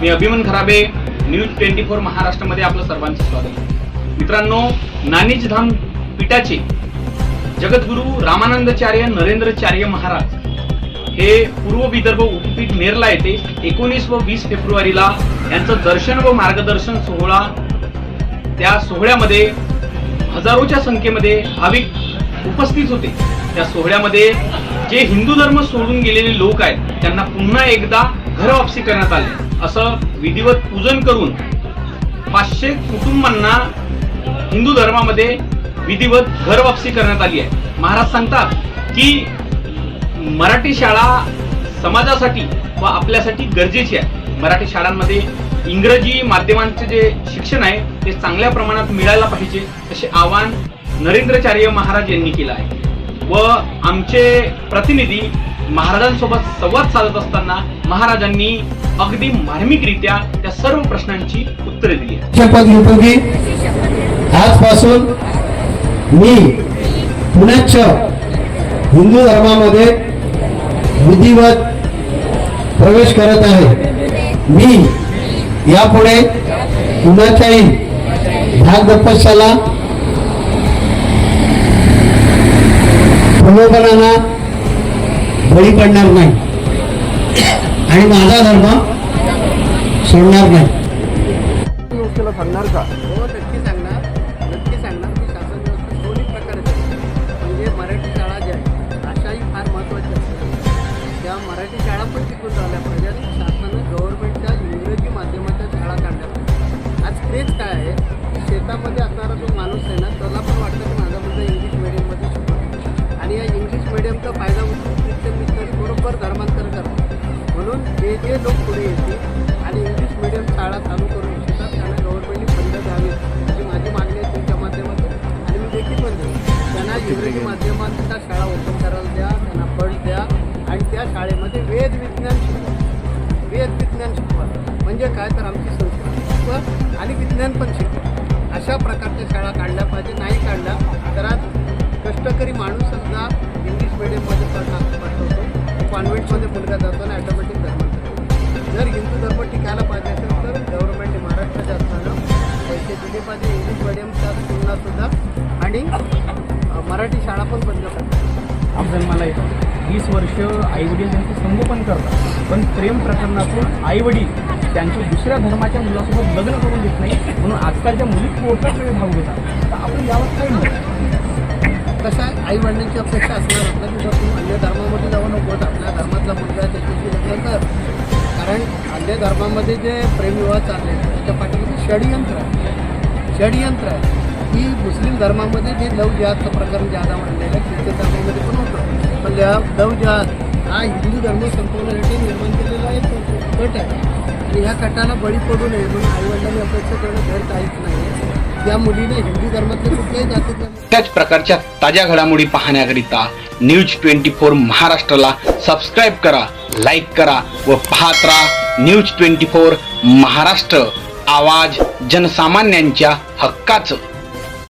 मी अभिमन खराबे, न्यूज 24 महाराष्ट्रामध्ये आपलं सर्वांचं स्वागत। मित्रांनो, नाणीज धाम पीठाचे जगद्गुरु रामानंदाचार्य नरेंद्राचार्य महाराज हे पूर्व विदर्भ उपपीठ नेरला येथे 19 व 20 फेब्रुवारीला यांचं दर्शन व मार्गदर्शन सोहळा, त्या सोहळ्यामध्ये हजारोच्या संख्येमध्ये भाविक उपस्थित होते। त्या सोहळ्यामध्ये जे हिंदू धर्म सोडून गेलेले लोक आहेत त्यांना पुन्हा एकदा घर वापसी करण्यात आले। असं विधिवत पूजन करून 500 कुटुंबांना हिंदू धर्मामध्ये विधिवत घर वापसी करण्यात आली आहे। महाराज सांगतात की मराठी शाळा समाजासाठी व आपल्यासाठी गरजेची आहे। मराठी शाळांमध्ये इंग्रजी माध्यमांचे जे शिक्षण आहे ते चांगल्या प्रमाणात मिळायला पाहिजे, असे आवाहन नरेंद्राचार्य महाराज यांनी केलं आहे। व आमचे प्रतिनिधी महाराजांसोबत संवाद साधत असताना महाराजांनी अगदी मार्मिकरित्या त्या सर्व प्रश्नांची उत्तरे दिली आहेत। शपथ घेतो की आजपासून मी पुण्याच हिंदू धर्मामध्ये विधिवत प्रवेश करत आहे। मी यापुढे कुणाच्याही भाग तपस्याला प्रलोभनाला बळी पडणार नाही आणि माझा धर्म सोडणार नाही। सांगणार का? हो, नक्की सांगणार की शासन व्यवस्था दोन्ही प्रकारची म्हणजे मराठी शाळा ज्या आहेत अशाही फार महत्त्वाच्या असतात। त्या मराठी शाळा पण टिकून राहिल्या पाहिजे आणि शासनानं गव्हर्नमेंटच्या इंग्रजी माध्यमाच्या शाळा काढल्या पाहिजे। आज क्रेज काय आहे की शेतामध्ये असणारा जो माणूस आहे ना त्याला पण वाटतं की माझा मुलगा इंग्लिश मिडियममध्ये शिकतो आणि या इंग्लिश मिडियमचा फायदा उचलून मित्रमित्रांनी बरोबर धर्मांतर करतात। म्हणून जे लोक पुढे येतील आणि इंग्लिश मिडियम शाळा चालू करू इच्छितात त्यांना गव्हर्नमेंटने फंड द्यावे अशी माझी मागणी आहे तुमच्या माध्यमातून। आणि मी देखील म्हणतो त्यांना इंग्रजी माध्यमांच्या शाळा ओपन करायला द्या, त्यांना फंड द्या आणि त्या शाळेमध्ये वेद विज्ञान शिकवा। म्हणजे काय तर आमची संस्कृती शिकवा आणि विज्ञान पण शिकवा। अशा प्रकारच्या शाळा काढल्या पाहिजे। नाही काढल्या तर आज कष्टकरी माणूस सुद्धा इंग्लिश मिडियममध्ये पाठवतो, कॉन्व्हेंटमध्ये मुलगा जातो आणि ऑटोमॅटिक धर्मांतर। जर हिंदू धर्म टिकायला पाहिजे असेल तर गव्हर्नमेंटने महाराष्ट्र शासनानं पैसे दिले पाहिजे इंग्लिश मिडियमच्या स्कूललासुद्धा आणि मराठी शाळा पण बंद करतात। आपण मला 20 वर्ष आईवडील त्यांचं संगोपन करतात, पण प्रेम प्रकरणातून आईवडील त्यांच्या दुसऱ्या धर्माच्या मुलासोबत लग्न करून देत नाही, म्हणून आजकालच्या मुली कोर्टात वेळ भाग घेतात। तर आपण यावर काय म्हणतो? कसं आहे, आई वडिलांची अपेक्षा असणार आपल्या की जर तुम्ही अन्य धर्मामध्ये जाऊ नकोत, आपल्या धर्मातला मुलगा त्याच्याशी लग्न कर। कारण अन्य धर्मामध्ये जे प्रेमविवाह चालले त्याच्या पाठीमध्ये षडयंत्र आहे की मुस्लिम धर्मामध्ये जे लव जिहादचं प्रकरण ज्यादा मांडलेलं आहे ख्रिश्चन धर्मामध्ये पण होतं, पण लव जिहाद हा हिंदू धर्म संपवण्यासाठी निर्माण केलेला एक कट आहे आणि ह्या कटाला बळी पडू नये म्हणून आईवडिलांनी अपेक्षा करणं घर काहीच नाही। त्या मुलीने हिंदू धर्मातल्या कुठल्याही जातीतल्या त्याच प्रकारच्या ताज्या घडामोडी पाहण्याकरिता न्यूज 24 महाराष्ट्राला सबस्क्राईब करा, लाईक करा व पाहत राहा न्यूज 24 महाराष्ट्र, आवाज जनसामान्यांच्या हक्काचं।